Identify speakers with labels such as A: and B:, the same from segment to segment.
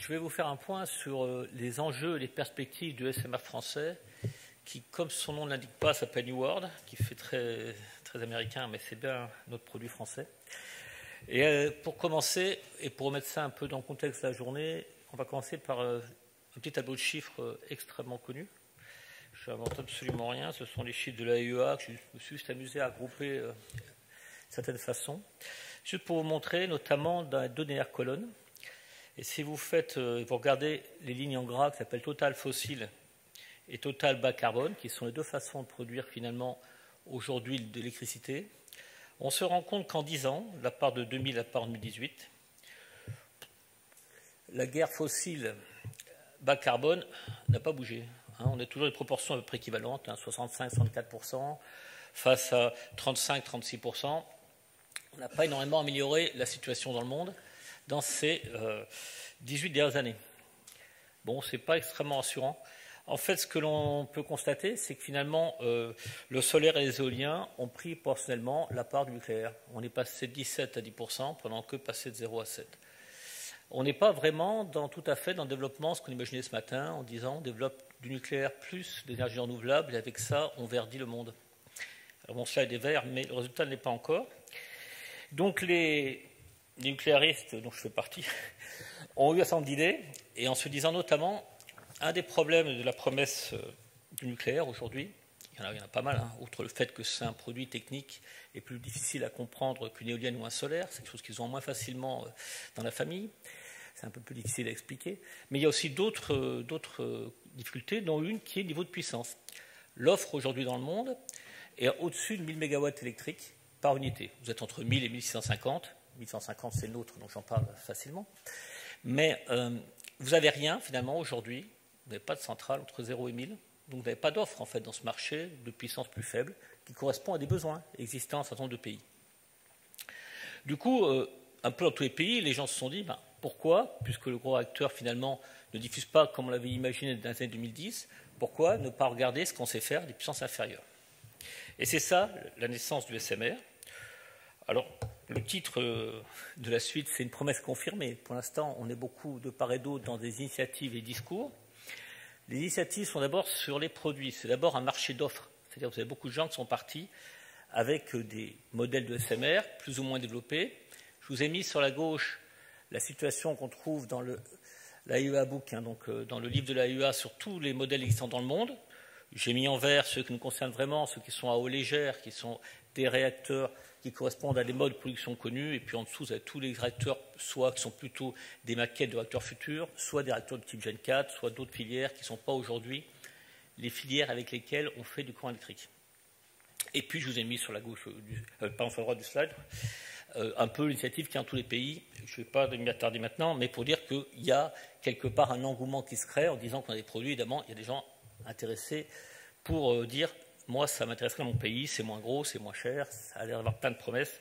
A: Je vais vous faire un point sur les enjeux et les perspectives du SMR français, qui, comme son nom ne l'indique pas, s'appelle New World, qui fait très, très américain, mais c'est bien notre produit français. Et pour commencer, et pour remettre ça un peu dans le contexte de la journée, on va commencer par un petit tableau de chiffres extrêmement connu. Je n'invente absolument rien, ce sont les chiffres de l'AEA que je me suis juste amusé à grouper de certaines façons. Juste pour vous montrer, notamment dans la deux dernières colonnes. Et si vous regardez les lignes en gras qui s'appellent total fossile et total bas carbone, qui sont les deux façons de produire finalement aujourd'hui de l'électricité, on se rend compte qu'en 10 ans, de la part de 2000 à la part de 2018, la guerre fossile bas carbone n'a pas bougé. On a toujours des proportions à peu près équivalentes, 65-64%, face à 35-36%. On n'a pas énormément amélioré la situation dans le monde dans ces 18 dernières années. Bon, ce n'est pas extrêmement rassurant. En fait, ce que l'on peut constater, c'est que finalement, le solaire et les éoliens ont pris proportionnellement la part du nucléaire. On est passé de 17 à 10%, pendant que passé de 0 à 7. On n'est pas vraiment tout à fait dans le développement, ce qu'on imaginait ce matin, en disant on développe du nucléaire plus d'énergie renouvelable, et avec ça, on verdit le monde. Alors, mon slide est vert, mais le résultat ne l'est pas encore. Donc, les nucléaristes, dont je fais partie, ont eu un certain nombre d'idées, et en se disant notamment, un des problèmes de la promesse du nucléaire aujourd'hui, il y en a pas mal, outre le fait que c'est un produit technique et plus difficile à comprendre qu'une éolienne ou un solaire, c'est quelque chose qu'ils ont moins facilement dans la famille, c'est un peu plus difficile à expliquer, mais il y a aussi d'autres difficultés, dont une qui est le niveau de puissance. L'offre aujourd'hui dans le monde est au-dessus de 1000 MW électriques par unité. Vous êtes entre 1000 et 1650. 1150, c'est le nôtre, donc j'en parle facilement. Mais vous n'avez rien, finalement, aujourd'hui. Vous n'avez pas de centrale entre 0 et 1000. Donc vous n'avez pas d'offre, en fait, dans ce marché de puissance plus faible qui correspond à des besoins existants dans un certain nombre de pays. Du coup, un peu dans tous les pays, les gens se sont dit, pourquoi, puisque le gros acteur, finalement, ne diffuse pas comme on l'avait imaginé dans les années 2010, pourquoi ne pas regarder ce qu'on sait faire des puissances inférieures? Et c'est ça, la naissance du SMR. Alors, le titre de la suite, c'est une promesse confirmée. Pour l'instant, on est beaucoup de part et d'autre dans des initiatives et discours. Les initiatives sont d'abord sur les produits. C'est d'abord un marché d'offres. C'est-à-dire que vous avez beaucoup de gens qui sont partis avec des modèles de SMR plus ou moins développés. Je vous ai mis sur la gauche la situation qu'on trouve dans l'AEA Book, donc dans le livre de l'AEA sur tous les modèles existants dans le monde. J'ai mis en vert ceux qui nous concernent vraiment, ceux qui sont à eau légère, qui sont des réacteurs qui correspondent à des modes de production connus, et puis en dessous, vous avez tous les réacteurs, soit qui sont plutôt des maquettes de réacteurs futurs, soit des réacteurs de type Gen 4, soit d'autres filières qui ne sont pas aujourd'hui les filières avec lesquelles on fait du courant électrique. Et puis, je vous ai mis sur la gauche, sur la droite du slide, un peu l'initiative qui est dans tous les pays. Je ne vais pas m'y attarder maintenant, mais pour dire qu'il y a quelque part un engouement qui se crée en disant qu'on a des produits, évidemment, il y a des gens intéressés pour dire moi, ça m'intéresserait dans mon pays, c'est moins gros, c'est moins cher, ça a l'air d'avoir plein de promesses.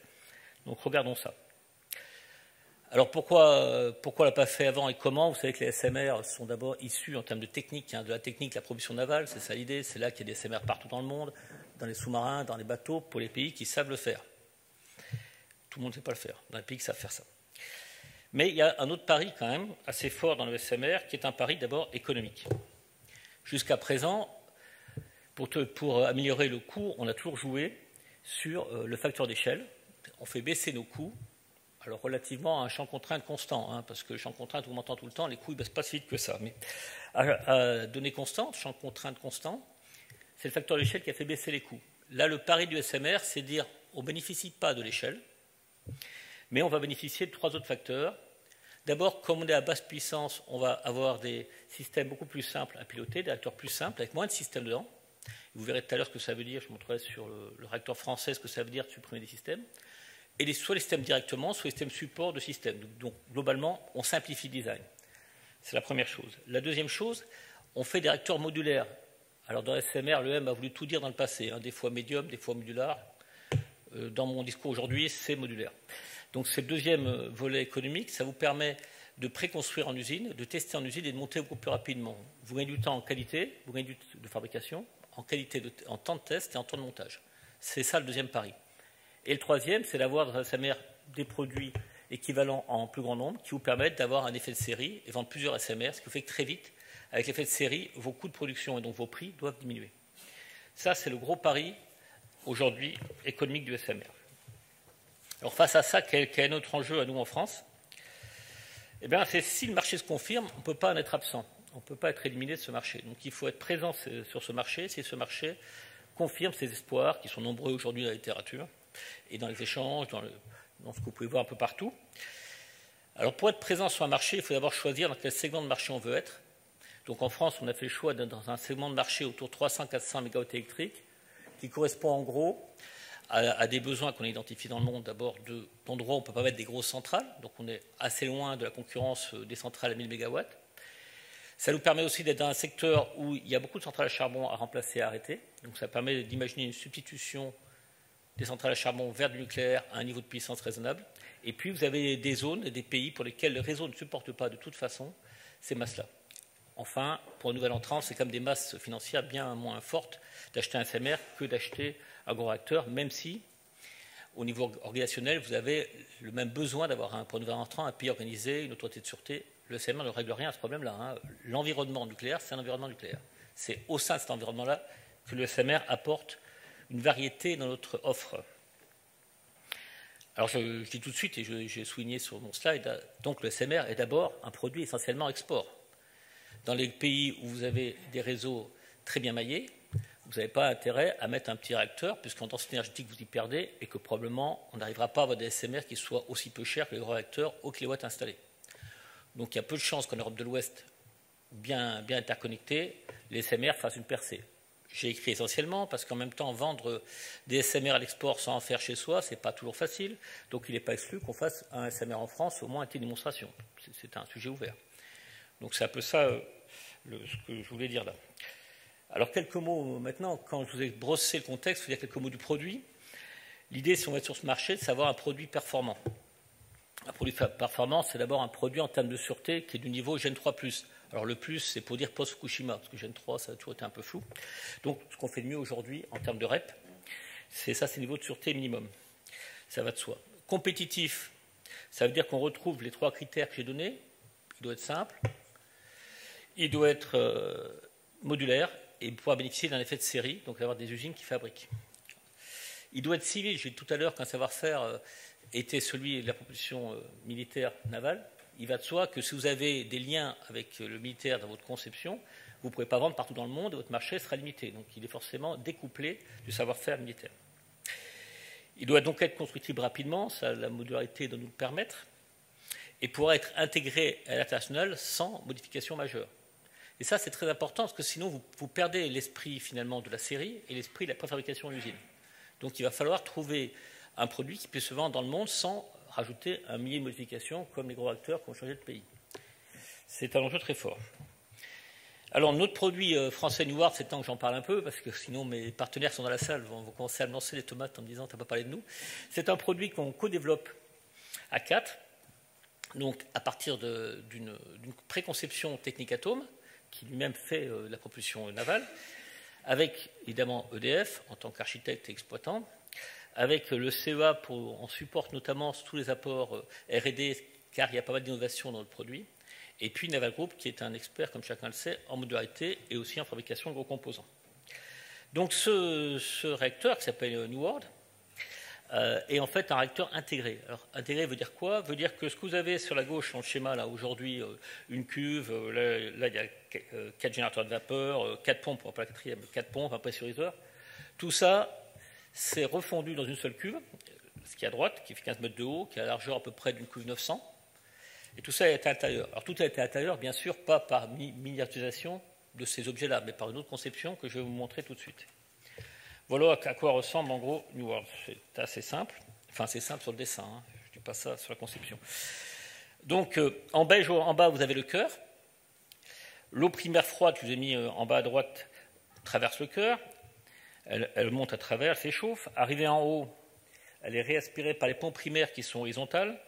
A: Donc, regardons ça. Alors, pourquoi on ne l'a pas fait avant et comment? Vous savez que les SMR sont d'abord issus en termes de technique, de la technique de la production navale, c'est ça l'idée, c'est là qu'il y a des SMR partout dans le monde, dans les sous-marins, dans les bateaux, pour les pays qui savent le faire. Tout le monde ne sait pas le faire, dans les pays qui savent faire ça. Mais il y a un autre pari quand même assez fort dans le SMR, qui est un pari d'abord économique. Jusqu'à présent, pour améliorer le coût, on a toujours joué sur le facteur d'échelle. On fait baisser nos coûts, alors relativement à un champ contrainte constant, parce que le champ contrainte augmentant tout le temps, les coûts ne baissent pas si vite que ça. Mais à données constantes, champ contrainte constant, c'est le facteur d'échelle qui a fait baisser les coûts. Là, le pari du SMR, c'est de dire on ne bénéficie pas de l'échelle, mais on va bénéficier de 3 autres facteurs. D'abord, comme on est à basse puissance, on va avoir des systèmes beaucoup plus simples à piloter, des réacteurs plus simples, avec moins de systèmes dedans. Vous verrez tout à l'heure ce que ça veut dire, je montrerai sur le réacteur français ce que ça veut dire de supprimer des systèmes. Et soit les systèmes directement, soit les systèmes support de systèmes. Donc globalement, on simplifie le design. C'est la première chose. La deuxième chose, on fait des réacteurs modulaires. Alors dans SMR, le M a voulu tout dire dans le passé, des fois médium, des fois modular. Dans mon discours aujourd'hui, c'est modulaire. Donc c'est le deuxième volet économique, ça vous permet de préconstruire en usine, de tester en usine et de monter beaucoup plus rapidement. Vous gagnez du temps en qualité, vous gagnez du temps de fabrication, en qualité, en temps de test et en temps de montage. C'est ça le deuxième pari. Et le troisième, c'est d'avoir dans la SMR des produits équivalents en plus grand nombre qui vous permettent d'avoir un effet de série et vendre plusieurs SMR, ce qui fait que très vite, avec l'effet de série, vos coûts de production et donc vos prix doivent diminuer. Ça, c'est le gros pari aujourd'hui économique du SMR. Alors face à ça, quel est notre enjeu à nous en France? Eh bien, c'est si le marché se confirme, on ne peut pas en être absent. On ne peut pas être éliminé de ce marché. Donc il faut être présent sur ce marché si ce marché confirme ses espoirs, qui sont nombreux aujourd'hui dans la littérature et dans les échanges, dans ce que vous pouvez voir un peu partout. Alors pour être présent sur un marché, il faut d'abord choisir dans quel segment de marché on veut être. Donc en France, on a fait le choix d'être dans un segment de marché autour de 300-400 MW électriques, qui correspond en gros à des besoins qu'on a identifiés dans le monde, d'abord d'endroits où on ne peut pas mettre des grosses centrales, donc on est assez loin de la concurrence des centrales à 1000 MW. Ça nous permet aussi d'être dans un secteur où il y a beaucoup de centrales à charbon à remplacer et à arrêter, donc ça permet d'imaginer une substitution des centrales à charbon vers du nucléaire à un niveau de puissance raisonnable. Et puis vous avez des zones et des pays pour lesquels le réseau ne supporte pas de toute façon ces masses-là. Enfin, pour un nouvel entrant, c'est comme des masses financières bien moins fortes d'acheter un SMR que d'acheter un gros réacteur, même si, au niveau organisationnel, vous avez le même besoin d'avoir pour un nouvel entrant un pays organisé, une autorité de sûreté. Le SMR ne règle rien à ce problème-là. Hein. L'environnement nucléaire, c'est un environnement nucléaire. C'est au sein de cet environnement-là que le SMR apporte une variété dans notre offre. Alors je dis tout de suite, et j'ai souligné sur mon slide, donc le SMR est d'abord un produit essentiellement export. Dans les pays où vous avez des réseaux très bien maillés, vous n'avez pas intérêt à mettre un petit réacteur, puisqu'en densité énergétique, vous y perdez, et que probablement, on n'arrivera pas à avoir des SMR qui soient aussi peu chers que les gros réacteurs au kilowatt installé. Donc il y a peu de chances qu'en Europe de l'Ouest, bien interconnectés, les SMR fassent une percée. J'ai écrit essentiellement parce qu'en même temps, vendre des SMR à l'export sans en faire chez soi, ce n'est pas toujours facile. Donc il n'est pas exclu qu'on fasse un SMR en France, au moins une démonstration. C'est un sujet ouvert. Donc c'est un peu ça ce que je voulais dire là. Alors quelques mots maintenant, quand je vous ai brossé le contexte, je vais dire quelques mots du produit. L'idée, si on va être sur ce marché, c'est d'avoir un produit performant. Un produit performant, c'est d'abord un produit en termes de sûreté qui est du niveau Gen 3+. Alors le plus, c'est pour dire post-Fukushima, parce que Gen 3, ça a toujours été un peu flou. Donc ce qu'on fait de mieux aujourd'hui en termes de REP, c'est le niveau de sûreté minimum. Ça va de soi. Compétitif, ça veut dire qu'on retrouve les 3 critères que j'ai donnés. Il doit être simple, il doit être modulaire et pouvoir bénéficier d'un effet de série, donc d'avoir des usines qui fabriquent. Il doit être civil. J'ai dit tout à l'heure qu'un savoir-faire était celui de la propulsion militaire navale. Il va de soi que si vous avez des liens avec le militaire dans votre conception, vous ne pourrez pas vendre partout dans le monde et votre marché sera limité. Donc il est forcément découplé du savoir-faire militaire. Il doit donc être constructible rapidement, ça la modularité doit nous le permettre, et pourra être intégré à l'international sans modification majeure. Et ça, c'est très important parce que sinon, vous perdez l'esprit finalement de la série et l'esprit de la préfabrication en usine. Donc il va falloir trouver un produit qui puisse se vendre dans le monde sans rajouter un millier de modifications comme les gros acteurs qui ont changé de pays. C'est un enjeu très fort. Alors notre produit français Neward, c'est le temps que j'en parle un peu parce que sinon mes partenaires qui sont dans la salle vont commencer à me lancer des tomates en me disant « tu n'as pas parlé de nous ». C'est un produit qu'on co-développe à 4, donc à partir d'une préconception technique atome qui lui-même fait la propulsion navale, avec évidemment EDF en tant qu'architecte et exploitant, avec le CEA on supporte notamment tous les apports R&D car il y a pas mal d'innovations dans le produit, et puis Naval Group qui est un expert, comme chacun le sait, en modularité et aussi en fabrication de gros composants. Donc ce réacteur qui s'appelle Neward est en fait un réacteur intégré. Alors intégré veut dire quoi? Veut dire que ce que vous avez sur la gauche dans le schéma là aujourd'hui, une cuve, là il y a 4 générateurs de vapeur, 4 pompes, pas la quatrième, 4 pompes, un pressuriseur. Tout ça, c'est refondu dans une seule cuve, ce qui est à droite, qui fait 15 mètres de haut, qui a la largeur à peu près d'une cuve 900. Et tout ça est à l'intérieur. Alors tout a été à l'intérieur, bien sûr, pas par miniaturisation de ces objets-là, mais par une autre conception que je vais vous montrer tout de suite. Voilà à quoi ressemble en gros Neward. C'est assez simple. Enfin, c'est simple sur le dessin, hein. Je ne dis pas ça sur la conception. Donc, en beige, en bas, vous avez le cœur. L'eau primaire froide que je vous ai mis en bas à droite traverse le cœur. Elle monte à travers, elle s'échauffe. Arrivée en haut, elle est réaspirée par les pompes primaires qui sont horizontales,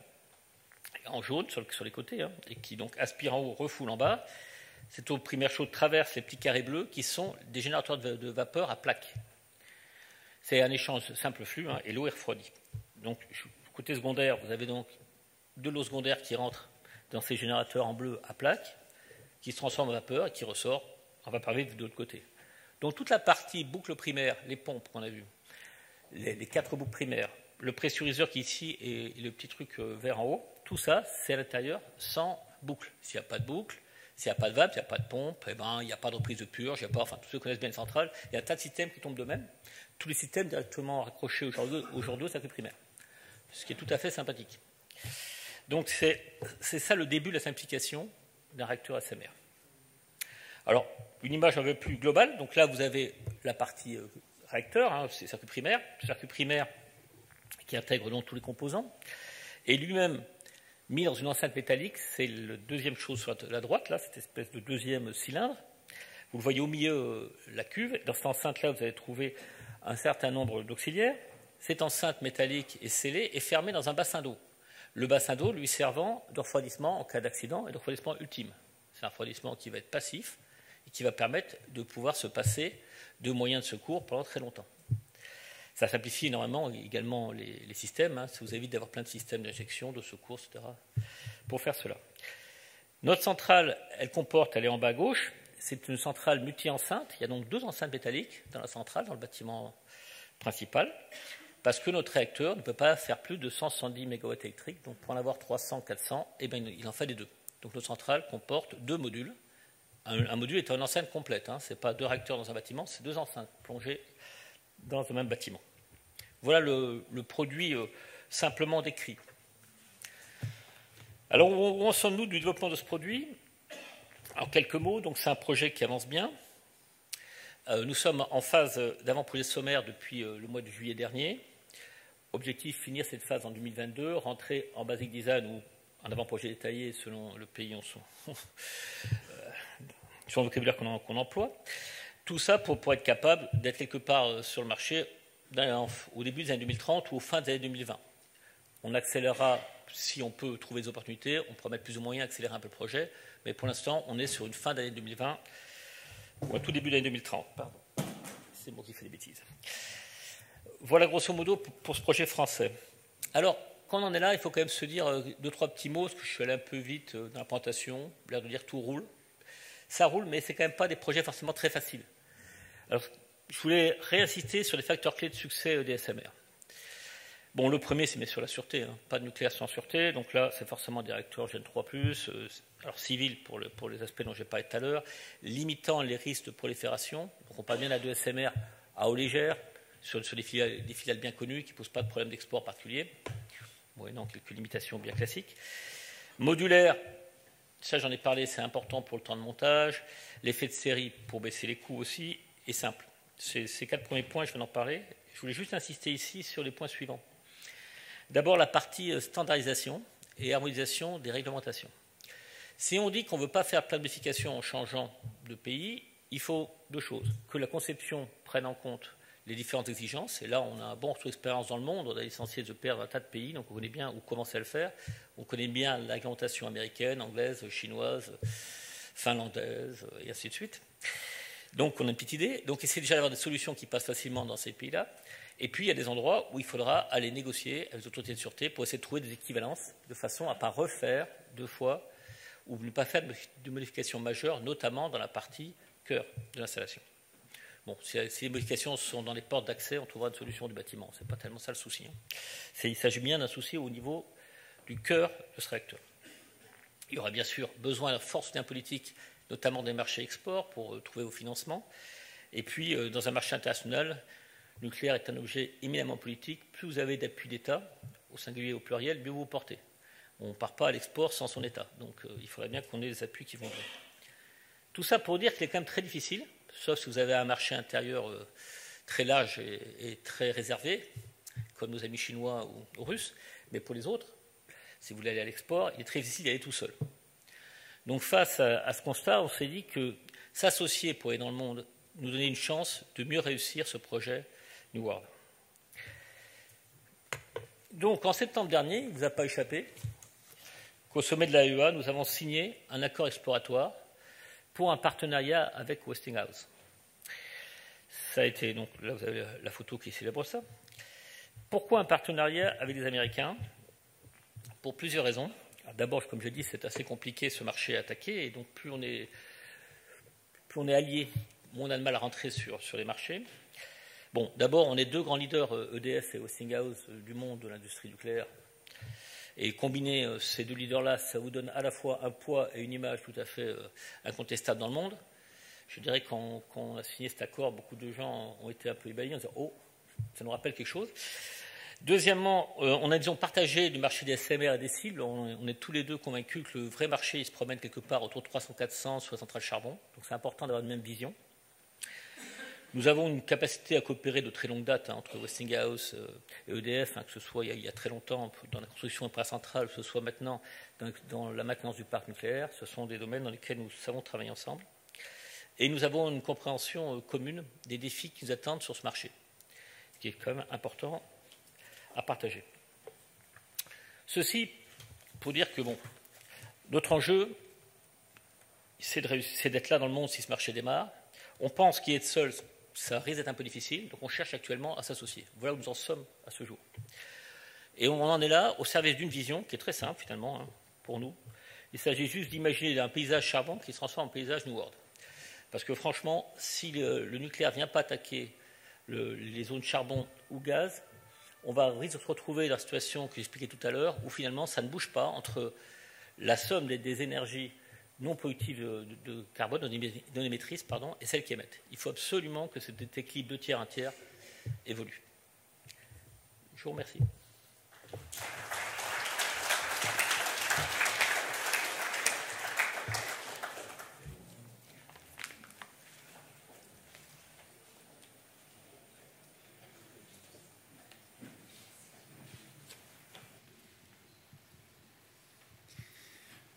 A: en jaune sur les côtés, hein, et qui donc aspirent en haut, refoulent en bas. Cette eau primaire chaude traverse les petits carrés bleus qui sont des générateurs de vapeur à plaques. C'est un échange simple flux, hein, et l'eau est refroidie. Donc, côté secondaire, vous avez donc de l'eau secondaire qui rentre dans ces générateurs en bleu à plaques, qui se transforme en vapeur et qui ressort en vapeur vive de l'autre côté. Donc toute la partie boucle primaire, les pompes qu'on a vues, les 4 boucles primaires, le pressuriseur qui est ici et le petit truc vert en haut, tout ça, c'est à l'intérieur sans boucle. S'il n'y a pas de boucle, s'il n'y a pas de vape, s'il n'y a pas de pompe, eh ben, il n'y a pas de reprise de purge, il n'y a pas, enfin, tous ceux qui connaissent bien une centrale, il y a un tas de systèmes qui tombent d'eux-mêmes, tous les systèmes directement raccrochés aujourd'hui au circuit primaire, ce qui est tout à fait sympathique. Donc c'est ça le début de la simplification d'un réacteur SMR. Alors, une image un peu plus globale, donc là vous avez la partie réacteur, hein, c'est circuit primaire qui intègre donc tous les composants, et lui-même mis dans une enceinte métallique, c'est la deuxième chose sur la droite, là, cette espèce de deuxième cylindre. Vous le voyez au milieu, la cuve. Dans cette enceinte-là, vous allez trouver un certain nombre d'auxiliaires. Cette enceinte métallique est scellée et fermée dans un bassin d'eau. Le bassin d'eau lui servant de refroidissement en cas d'accident et de refroidissement ultime. C'est un refroidissement qui va être passif et qui va permettre de pouvoir se passer de moyens de secours pendant très longtemps. Ça simplifie énormément également les systèmes. Ça vous évite d'avoir plein de systèmes d'injection, de secours, etc. pour faire cela. Notre centrale, elle est en bas à gauche, c'est une centrale multi-enceinte. Il y a donc 2 enceintes métalliques dans la centrale, dans le bâtiment principal, parce que notre réacteur ne peut pas faire plus de 170 MW électriques. Donc pour en avoir 300, 400, eh bien, il en fait les 2. Donc notre centrale comporte 2 modules. Un module est une enceinte complète. Ce n'est pas 2 réacteurs dans un bâtiment, c'est 2 enceintes plongées dans le même bâtiment. Voilà le produit simplement décrit. Alors, où en sommes-nous du développement de ce produit? En quelques mots, donc c'est un projet qui avance bien. Nous sommes en phase d'avant-projet sommaire depuis le mois de juillet dernier. Objectif, finir cette phase en 2022, rentrer en basic design ou en avant-projet détaillé selon le pays, selon le vocabulaire qu'on emploie. Tout ça pour être capable d'être quelque part sur le marché au début des années 2030 ou au fin des années 2020. On accélérera si on peut trouver des opportunités, on pourra mettre plus ou moins accélérer un peu le projet, mais pour l'instant, on est sur une fin d'année 2020 ou un tout début d'année 2030. Pardon, c'est moi qui fais des bêtises. Voilà grosso modo pour ce projet français. Alors, quand on en est là, il faut quand même se dire 2-3 petits mots, parce que je suis allé un peu vite dans la présentation, l'air de dire tout roule. Ça roule, mais ce n'est quand même pas des projets forcément très faciles. Alors, je voulais réinsister sur les facteurs clés de succès des SMR. Bon, le premier, c'est bien sûr la sûreté. Pas de nucléaire sans sûreté. Donc là, c'est forcément des réacteurs Gen 3+, alors civils pour les aspects dont j'ai parlé tout à l'heure, limitant les risques de prolifération. Donc on parle bien là de SMR à eau légère, sur des filiales bien connues qui ne posent pas de problème d'export particulier. Bon, non, quelques limitations bien classiques. Modulaire, ça j'en ai parlé, c'est important pour le temps de montage. L'effet de série pour baisser les coûts aussi, et simple. Ces 4 premiers points, je vais en parler. Je voulais juste insister ici sur les points suivants. D'abord, la partie standardisation et harmonisation des réglementations. Si on dit qu'on ne veut pas faire plein de modifications en changeant de pays, il faut 2 choses. Que la conception prenne en compte les différentes exigences. Et là, on a un bon retour d'expérience dans le monde. On a licencié de perdre un tas de pays, donc on connaît bien où commencer à le faire. On connaît bien la réglementation américaine, anglaise, chinoise, finlandaise, et ainsi de suite. Donc, on a une petite idée. Donc, essayer déjà d'avoir des solutions qui passent facilement dans ces pays-là. Et puis, il y a des endroits où il faudra aller négocier avec les autorités de sûreté pour essayer de trouver des équivalences de façon à ne pas refaire 2 fois ou ne pas faire de modifications majeures, notamment dans la partie cœur de l'installation. Bon, si les modifications sont dans les portes d'accès, on trouvera une solution du bâtiment. Ce n'est pas tellement ça le souci. Il s'agit bien d'un souci au niveau du cœur de ce réacteur. Il y aura bien sûr besoin d'un fort soutien politique, notamment des marchés export, pour trouver vos financements. Et puis, dans un marché international, le nucléaire est un objet éminemment politique. Plus vous avez d'appui d'État, au singulier et au pluriel, mieux vous vous portez. On ne part pas à l'export sans son État. Donc, il faudrait bien qu'on ait des appuis qui vont bien. Tout ça pour dire qu'il est quand même très difficile, sauf si vous avez un marché intérieur très large et très réservé, comme nos amis chinois ou russes. Mais pour les autres, si vous voulez aller à l'export, il est très difficile d'y aller tout seul. Donc, face à ce constat, on s'est dit que s'associer pour aller dans le monde nous donner une chance de mieux réussir ce projet New World. Donc, en septembre dernier, il ne vous a pas échappé qu'au sommet de l'AEA, nous avons signé un accord exploratoire pour un partenariat avec Westinghouse. Ça a été, donc, là vous avez la photo qui célèbre ça. Pourquoi un partenariat avec les Américains? pour plusieurs raisons. D'abord, comme je dis, c'est assez compliqué ce marché à attaquer, et donc plus on est allié, moins on a de mal à rentrer sur les marchés. Bon, d'abord, on est deux grands leaders, EDF et Westinghouse, du monde de l'industrie nucléaire. Et combiner ces deux leaders-là, ça vous donne à la fois un poids et une image tout à fait incontestable dans le monde. Je dirais que quand on a signé cet accord, beaucoup de gens ont été un peu ébahis en disant « Oh, ça nous rappelle quelque chose ». Deuxièmement, on a, disons, partagé du marché des SMR et des cibles. On est tous les deux convaincus que le vrai marché il se promène quelque part autour de 300-400 sur les centrales charbon. Donc c'est important d'avoir une même vision. Nous avons une capacité à coopérer de très longue date entre Westinghouse et EDF, que ce soit il y a très longtemps dans la construction de centrales, que ce soit maintenant dans la maintenance du parc nucléaire. Ce sont des domaines dans lesquels nous savons travailler ensemble. Et nous avons une compréhension commune des défis qui nous attendent sur ce marché, ce qui est quand même important à partager. Ceci pour dire que, bon, notre enjeu, c'est d'être là dans le monde si ce marché démarre. On pense qu'y être seul, ça risque d'être un peu difficile, donc on cherche actuellement à s'associer. Voilà où nous en sommes à ce jour. Et on en est là au service d'une vision qui est très simple finalement pour nous. Il s'agit juste d'imaginer un paysage charbon qui se transforme en paysage New World. Parce que franchement, si le nucléaire ne vient pas attaquer les zones charbon ou gaz, on va risque de se retrouver dans la situation que j'expliquais tout à l'heure, où finalement ça ne bouge pas entre la somme des énergies non productives de carbone, non émettrices, et celles qui émettent. Il faut absolument que cet équilibre 2 tiers, 1 tiers évolue. Je vous remercie.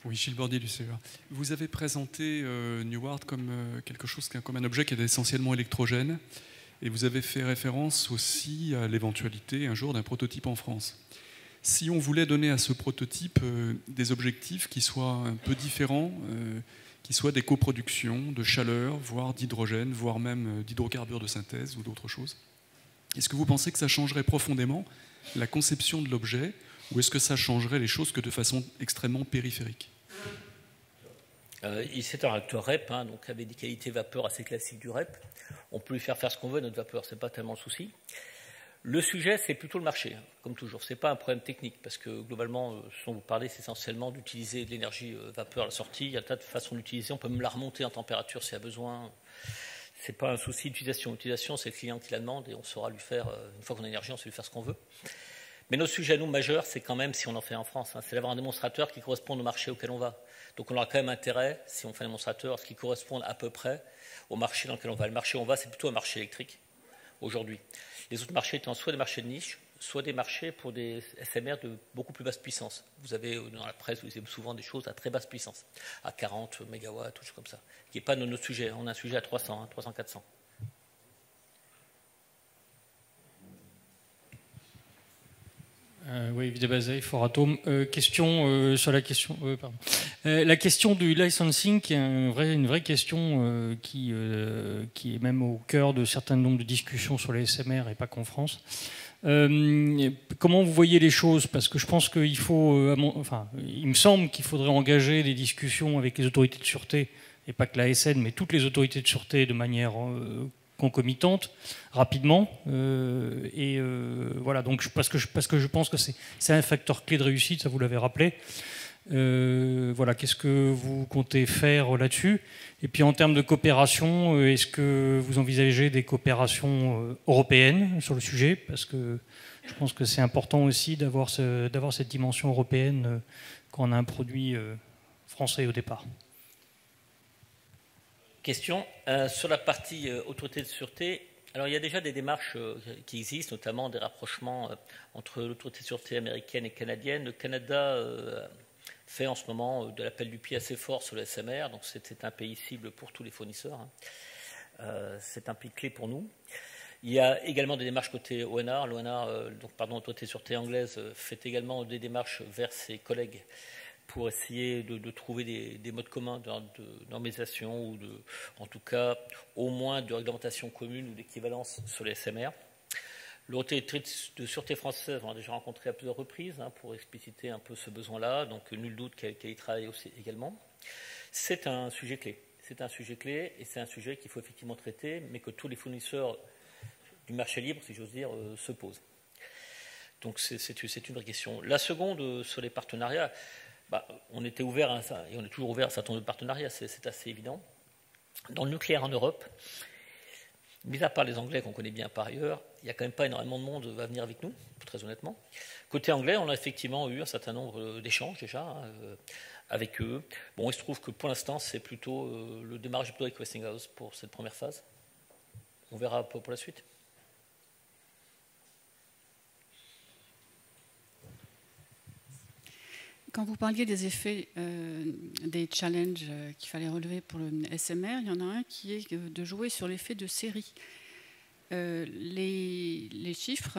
B: Oui, Gilles Bordier du CEA. Vous avez présenté New World comme quelque chose, comme un objet qui est essentiellement électrogène, et vous avez fait référence aussi à l'éventualité un jour d'un prototype en France. Si on voulait donner à ce prototype des objectifs qui soient un peu différents, qui soient des coproductions de chaleur, voire d'hydrogène, voire même d'hydrocarbures de synthèse ou d'autres choses, est-ce que vous pensez que ça changerait profondément la conception de l'objet, ou est-ce que ça changerait les choses que de façon extrêmement périphérique ?
A: C'est un réacteur REP, donc avec des qualités vapeur assez classiques du REP. On peut lui faire ce qu'on veut à notre vapeur, ce n'est pas tellement le souci. Le sujet, c'est plutôt le marché, comme toujours. Ce n'est pas un problème technique, parce que globalement, ce dont vous parlez, c'est essentiellement d'utiliser de l'énergie vapeur à la sortie. Il y a un tas de façons d'utiliser. On peut même la remonter en température s'il y a besoin. Ce n'est pas un souci d'utilisation. L'utilisation, c'est le client qui la demande et on saura lui faire, une fois qu'on a l'énergie, on sait lui faire ce qu'on veut. Mais notre sujet à nous majeur, c'est quand même, si on en fait en France, c'est d'avoir un démonstrateur qui corresponde au marché auquel on va. Donc on aura quand même intérêt, si on fait un démonstrateur, à ce qui corresponde à peu près au marché dans lequel on va. Le marché où on va, c'est plutôt un marché électrique aujourd'hui. Les autres marchés étant soit des marchés de niche, soit des marchés pour des SMR de beaucoup plus basse puissance. Vous avez dans la presse, vous avez souvent des choses à très basse puissance, à 40 mégawatts, tout comme ça, qui n'est pas notre sujet. On a un sujet à 300, 300-400.
C: Oui, Videbazay, Foratom. Question sur la question. La question du licensing, qui est une vraie question qui est même au cœur de certains nombres de discussions sur les SMR et pas qu'en France. Comment vous voyez les choses? Parce que je pense qu'il faut, il me semble qu'il faudrait engager des discussions avec les autorités de sûreté, et pas que l'ASN, mais toutes les autorités de sûreté de manière concomitante, rapidement. Voilà, donc parce que je pense que c'est un facteur clé de réussite, ça vous l'avez rappelé. Voilà, qu'est-ce que vous comptez faire là-dessus? Et puis en termes de coopération, est-ce que vous envisagez des coopérations européennes sur le sujet? Parce que je pense que c'est important aussi d'avoir cette dimension européenne quand on a un produit français au départ.
A: Question. Sur la partie autorité de sûreté, alors il y a déjà des démarches qui existent, notamment des rapprochements entre l'autorité de sûreté américaine et canadienne. Le Canada fait en ce moment de l'appel du pied assez fort sur le SMR, donc c'est un pays cible pour tous les fournisseurs. C'est un pays clé pour nous. Il y a également des démarches côté ONR. L'autorité de sûreté anglaise fait également des démarches vers ses collègues pour essayer de trouver des modes communs de normalisation ou en tout cas au moins de réglementation commune ou d'équivalence sur les SMR. L'autorité de sûreté française, on a déjà rencontré à plusieurs reprises pour expliciter un peu ce besoin-là, donc nul doute qu'elle y travaille aussi également. C'est un sujet clé. C'est un sujet clé et c'est un sujet qu'il faut effectivement traiter, mais que tous les fournisseurs du marché libre, si j'ose dire, se posent. Donc c'est une vraie question. La seconde, sur les partenariats, on était ouvert à ça, et on est toujours ouvert à un certain nombre de partenariats, c'est assez évident. Dans le nucléaire en Europe, mis à part les Anglais qu'on connaît bien par ailleurs, il n'y a quand même pas énormément de monde va venir avec nous, très honnêtement. Côté anglais, on a effectivement eu un certain nombre d'échanges déjà avec eux. Bon, il se trouve que pour l'instant, c'est plutôt le démarrage plutôt avec Westinghouse pour cette première phase. On verra pour la suite.
D: Quand vous parliez des effets, des challenges qu'il fallait relever pour le SMR, il y en a un qui est de jouer sur l'effet de série. Les chiffres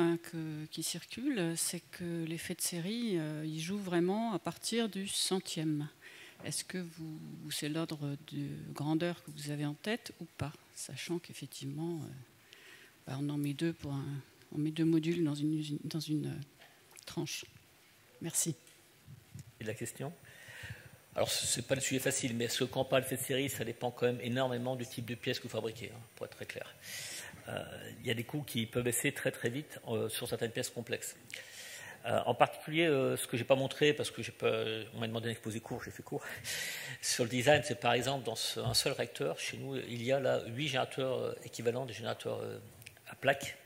D: qui circulent, c'est que l'effet de série, il joue vraiment à partir du centième. Est-ce que c'est l'ordre de grandeur que vous avez en tête ou pas? Sachant qu'effectivement, on en met deux on met 2 modules dans une tranche. Merci.
A: Et la question. Alors, ce n'est pas le sujet facile, mais ce qu'on parle de cette série, ça dépend quand même énormément du type de pièces que vous fabriquez, pour être très clair. Il y a des coûts qui peuvent baisser très très vite sur certaines pièces complexes. En particulier, ce que je n'ai pas montré, parce que on m'a demandé un exposé court, j'ai fait court, sur le design, c'est par exemple dans un seul réacteur, chez nous, il y a là 8 générateurs équivalents, des générateurs à plaques.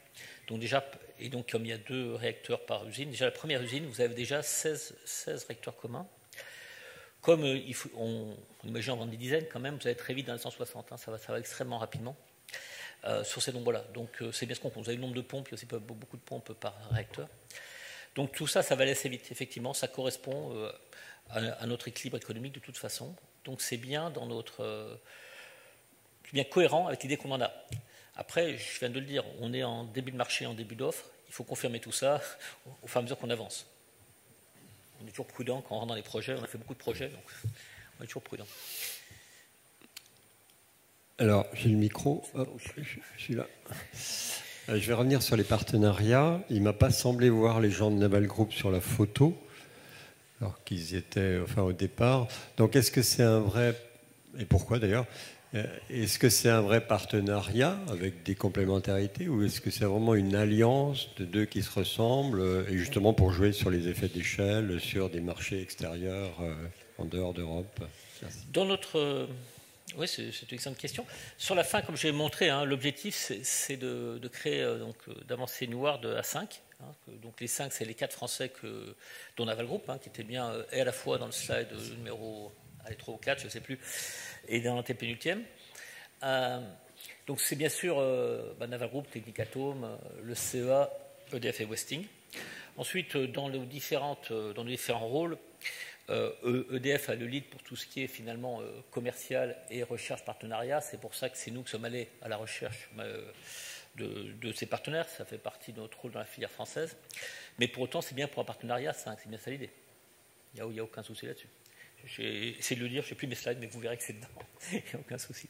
A: Donc déjà, et donc comme il y a 2 réacteurs par usine, déjà la première usine, vous avez déjà 16 réacteurs communs. Comme on imagine en vendre des dizaines quand même, vous allez très vite dans les 160, ça va extrêmement rapidement sur ces nombres-là. Donc c'est bien ce qu'on compte. Vous avez le nombre de pompes, il y a aussi beaucoup de pompes par réacteur. Donc tout ça, ça va aller assez vite. Effectivement, ça correspond à notre équilibre économique de toute façon. Donc c'est bien bien cohérent avec l'idée qu'on en a. Après, je viens de le dire, on est en début de marché, en début d'offre. Il faut confirmer tout ça au fur et à mesure qu'on avance. On est toujours prudent quand on rentre dans les projets. On a fait beaucoup de projets, donc on est toujours prudent.
E: Alors, j'ai le micro. Hop, je suis là. Je vais revenir sur les partenariats. Il ne m'a pas semblé voir les gens de Naval Group sur la photo, alors qu'ils y étaient au départ. Donc, est-ce que c'est un vrai... Et pourquoi d'ailleurs? Est-ce que c'est un vrai partenariat avec des complémentarités ou est-ce que c'est vraiment une alliance de 2 qui se ressemblent et justement pour jouer sur les effets d'échelle, sur des marchés extérieurs en dehors d'Europe?
A: Dans notre... Oui, c'est une excellente question. Sur la fin, comme je l'ai montré, l'objectif c'est de créer, d'avancer Neward à 5. Donc les 5, c'est les 4 Français dont Naval Group, qui étaient bien et à la fois dans le slide numéro 3 ou 4, je ne sais plus, et dans l'antépénultième. Donc c'est bien sûr Naval Group, Technicatom, le CEA, EDF et Westing. Ensuite, dans les différents rôles, EDF a le lead pour tout ce qui est finalement commercial et recherche partenariat. C'est pour ça que c'est nous qui sommes allés à la recherche de ces partenaires. Ça fait partie de notre rôle dans la filière française. Mais pour autant, c'est bien pour un partenariat 5, c'est bien ça l'idée. Il n'y a aucun souci là-dessus. J'ai essayé de le dire, je ne sais plus mes slides, mais vous verrez que c'est dedans. Il n'y a aucun souci.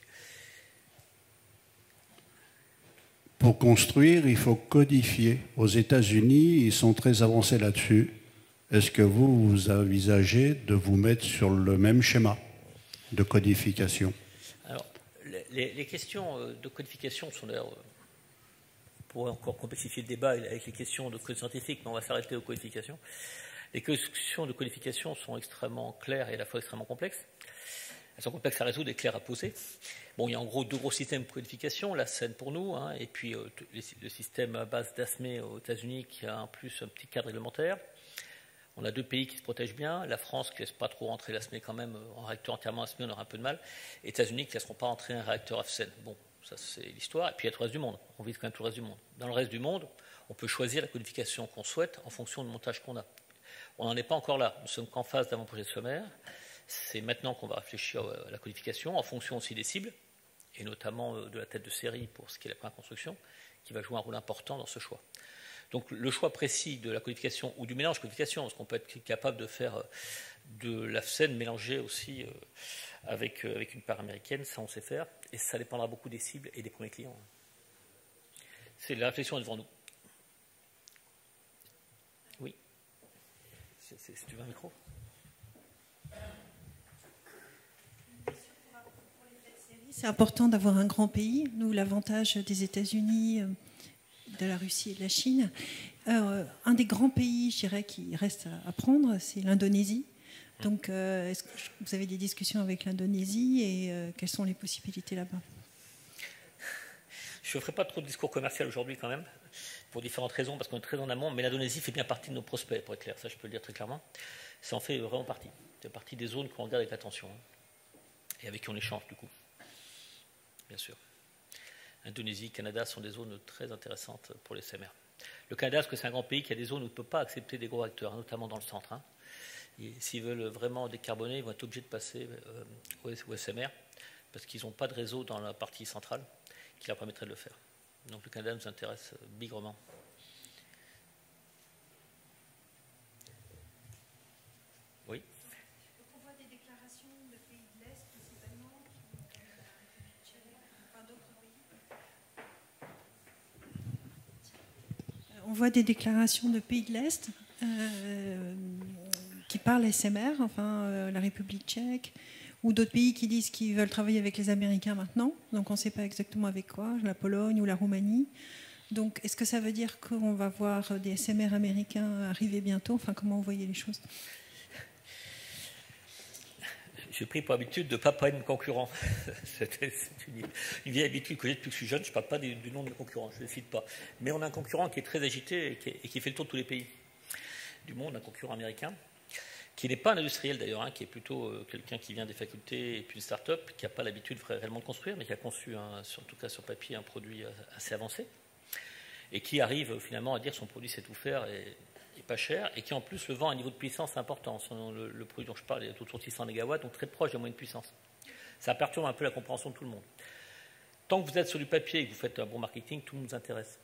F: Pour construire, il faut codifier. Aux États-Unis, ils sont très avancés là-dessus. Est-ce que vous envisagez de vous mettre sur le même schéma de codification? Alors,
A: les questions de codification sont d'ailleurs, on pourrait encore complexifier le débat avec les questions de code scientifique, mais on va s'arrêter aux codifications. Les questions de codification sont extrêmement claires et à la fois extrêmement complexes. Elles sont complexes à résoudre et claires à poser. Bon, il y a en gros 2 gros systèmes de codification, la SEN pour nous, et puis le système à base d'ASME aux États-Unis qui a en plus un petit cadre réglementaire. On a 2 pays qui se protègent bien. La France qui ne laisse pas trop rentrer l'ASME quand même, en réacteur entièrement ASME, on aura un peu de mal. Et les États-Unis qui ne laisseront pas rentrer un réacteur FSEN. Bon, ça c'est l'histoire. Et puis il y a tout le reste du monde. On vise quand même tout le reste du monde. Dans le reste du monde, on peut choisir la codification qu'on souhaite en fonction du montage qu'on a. On n'en est pas encore là. Nous sommes qu'en phase d'avant-projet sommaire. C'est maintenant qu'on va réfléchir à la codification en fonction aussi des cibles, et notamment de la tête de série pour ce qui est la première construction, qui va jouer un rôle important dans ce choix. Donc le choix précis de la codification ou du mélange codification, parce qu'on peut être capable de faire de la scène mélangée aussi avec une part américaine, ça on sait faire, et ça dépendra beaucoup des cibles et des premiers clients. C'est la réflexion est devant nous. Si tu veux un micro.
G: C'est important d'avoir un grand pays. Nous, l'avantage des États-Unis, de la Russie et de la Chine. Un des grands pays, je dirais, qui reste à prendre, c'est l'Indonésie. Donc, est-ce que vous avez des discussions avec l'Indonésie et quelles sont les possibilités là-bas?
A: Je ne ferai pas trop de discours commercial aujourd'hui quand même, pour différentes raisons, parce qu'on est très en amont, mais l'Indonésie fait bien partie de nos prospects, pour être clair, ça je peux le dire très clairement. Ça en fait vraiment partie. C'est partie des zones qu'on regarde avec attention, et avec qui on échange du coup, bien sûr. Indonésie, Canada sont des zones très intéressantes pour les SMR. Le Canada, parce que c'est un grand pays qui a des zones où on ne peut pas accepter des gros acteurs, notamment dans le centre. Et s'ils veulent vraiment décarboner, ils vont être obligés de passer au SMR, parce qu'ils n'ont pas de réseau dans la partie centrale qui leur permettrait de le faire. Donc le Canada nous intéresse bigrement. Oui.
G: On voit des déclarations de pays de l'Est, principalement, la République tchèque, enfin d'autres pays. On voit des déclarations de pays de l'Est qui parlent SMR, enfin la République tchèque, ou d'autres pays qui disent qu'ils veulent travailler avec les Américains maintenant. Donc on ne sait pas exactement avec quoi, la Pologne ou la Roumanie. Donc est-ce que ça veut dire qu'on va voir des SMR américains arriver bientôt? Enfin, comment vous voyez les choses?
A: J'ai pris pour habitude de ne pas parler de concurrents. C'est une vieille habitude que j'ai depuis que je suis jeune. Je ne parle pas du nom de concurrents, je ne le cite pas. Mais on a un concurrent qui est très agité et qui fait le tour de tous les pays du monde, un concurrent américain, qui n'est pas un industriel d'ailleurs, qui est plutôt quelqu'un qui vient des facultés et puis une start-up, qui n'a pas l'habitude réellement de construire, mais qui a conçu, en tout cas sur papier, un produit assez avancé, et qui arrive finalement à dire que son produit sait tout faire et pas cher, et qui en plus le vend à un niveau de puissance important. Le produit dont je parle est autour de 600 MW, donc très proche de la moyenne puissance. Ça perturbe un peu la compréhension de tout le monde. Tant que vous êtes sur du papier et que vous faites un bon marketing, tout nous intéresse.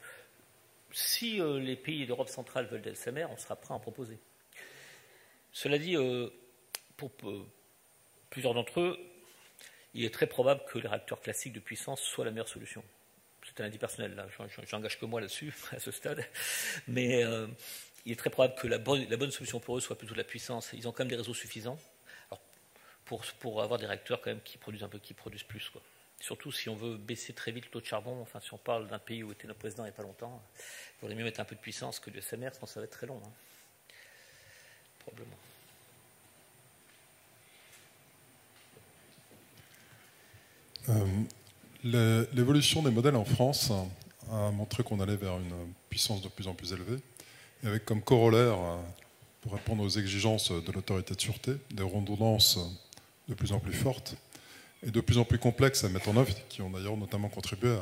A: Si les pays d'Europe centrale veulent des SMR, on sera prêt à en proposer. Cela dit, pour plusieurs d'entre eux, il est très probable que les réacteurs classiques de puissance soient la meilleure solution. C'est un avis personnel, là. J'engage que moi là-dessus, à ce stade. Mais il est très probable que la bonne solution pour eux soit plutôt la puissance. Ils ont quand même des réseaux suffisants pour avoir des réacteurs quand même qui produisent plus, quoi. Surtout si on veut baisser très vite le taux de charbon, enfin si on parle d'un pays où était notre président il n'y a pas longtemps, il vaudrait mieux mettre un peu de puissance que du SMR, sinon ça va être très long. Probablement.
H: L'évolution des modèles en France a montré qu'on allait vers une puissance de plus en plus élevée, et avec comme corollaire, pour répondre aux exigences de l'autorité de sûreté, des redondances de plus en plus fortes et de plus en plus complexes à mettre en œuvre, qui ont d'ailleurs notamment contribué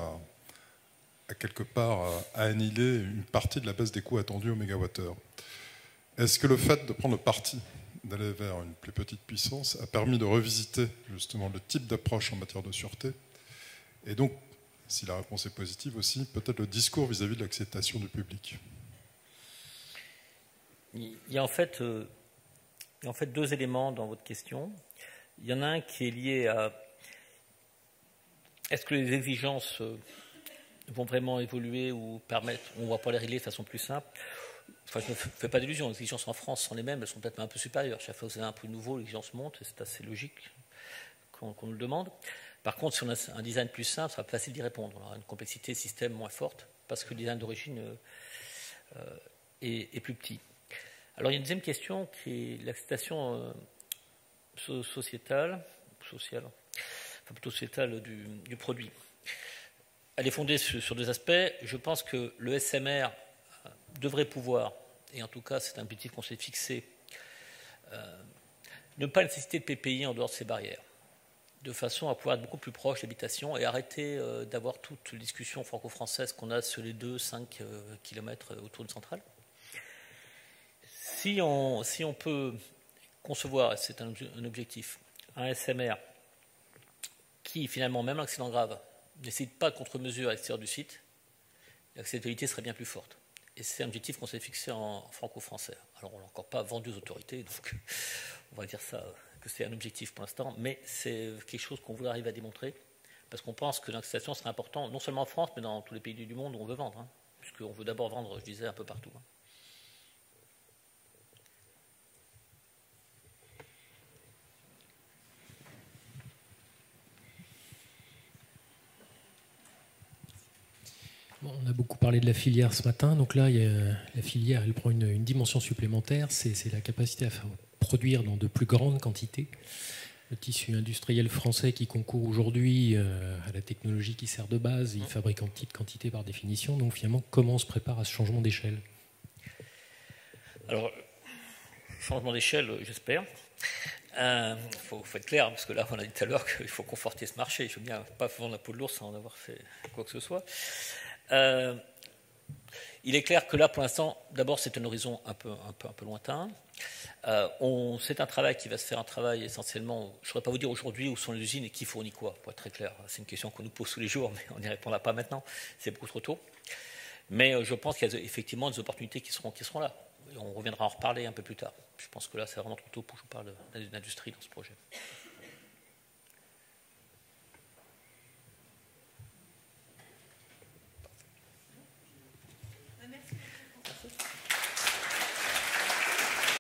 H: à quelque part à annihiler une partie de la baisse des coûts attendus au mégawattheure. Est-ce que le fait de prendre le parti d'aller vers une plus petite puissance a permis de revisiter justement le type d'approche en matière de sûreté? Et donc, si la réponse est positive aussi, peut-être le discours vis-à-vis de l'acceptation du public.
A: Il y a en fait deux éléments dans votre question. Il y en a un qui est lié à est-ce que les exigences vont vraiment évoluer ou permettre, on ne va pas les régler de façon plus simple. Enfin, je ne me fais pas d'illusions, les exigences en France sont les mêmes, elles sont peut-être un peu supérieures. Chaque fois que vous avez un prix nouveau, l'exigence monte, et c'est assez logique qu'on nous le demande. Par contre, si on a un design plus simple, ça va être facile d'y répondre. On aura une complexité système moins forte, parce que le design d'origine est plus petit. Alors, il y a une deuxième question qui est l'acceptation sociétale du produit. Elle est fondée sur deux aspects. Je pense que le SMR devrait pouvoir, et en tout cas c'est un objectif qu'on s'est fixé, ne pas nécessiter de PPI en dehors de ces barrières, de façon à pouvoir être beaucoup plus proche de l'habitation et arrêter d'avoir toute les discussions franco-françaises qu'on a sur les 2-5 km autour d'une centrale. Si on peut concevoir, et c'est un objectif, un SMR qui finalement, même l'accident grave, ne nécessite pas de contre-mesure à l'extérieur du site, l'acceptabilité serait bien plus forte. Et c'est un objectif qu'on s'est fixé en franco-français. Alors, on ne l'a encore pas vendu aux autorités, donc on va dire ça, que c'est un objectif pour l'instant, mais c'est quelque chose qu'on voudrait arriver à démontrer, parce qu'on pense que l'acceptation serait importante, non seulement en France, mais dans tous les pays du monde où on veut vendre, puisqu'on veut d'abord vendre, je disais, un peu partout.
I: On a beaucoup parlé de la filière ce matin. Donc là, la filière, elle prend une dimension supplémentaire. C'est la capacité à produire dans de plus grandes quantités. Le tissu industriel français qui concourt aujourd'hui à la technologie qui sert de base, il fabrique en petite quantité par définition. Donc finalement, comment on se prépare à ce changement d'échelle?
A: Alors, changement d'échelle, j'espère. Faut être clair, parce que là, on a dit tout à l'heure qu'il faut conforter ce marché. Je ne veux bien pas vendre la peau de l'ours sans en avoir fait quoi que ce soit. Il est clair que là, pour l'instant, d'abord, c'est un horizon un peu lointain. C'est un travail qui va se faire, un travail essentiellement, je ne saurais pas vous dire aujourd'hui où sont les usines et qui fournit quoi, pour être très clair. C'est une question qu'on nous pose tous les jours, mais on n'y répondra pas maintenant, c'est beaucoup trop tôt. Mais je pense qu'il y a effectivement des opportunités qui seront là. Et on reviendra en reparler un peu plus tard. Je pense que là, c'est vraiment trop tôt pour que je vous parle d'industrie dans ce projet.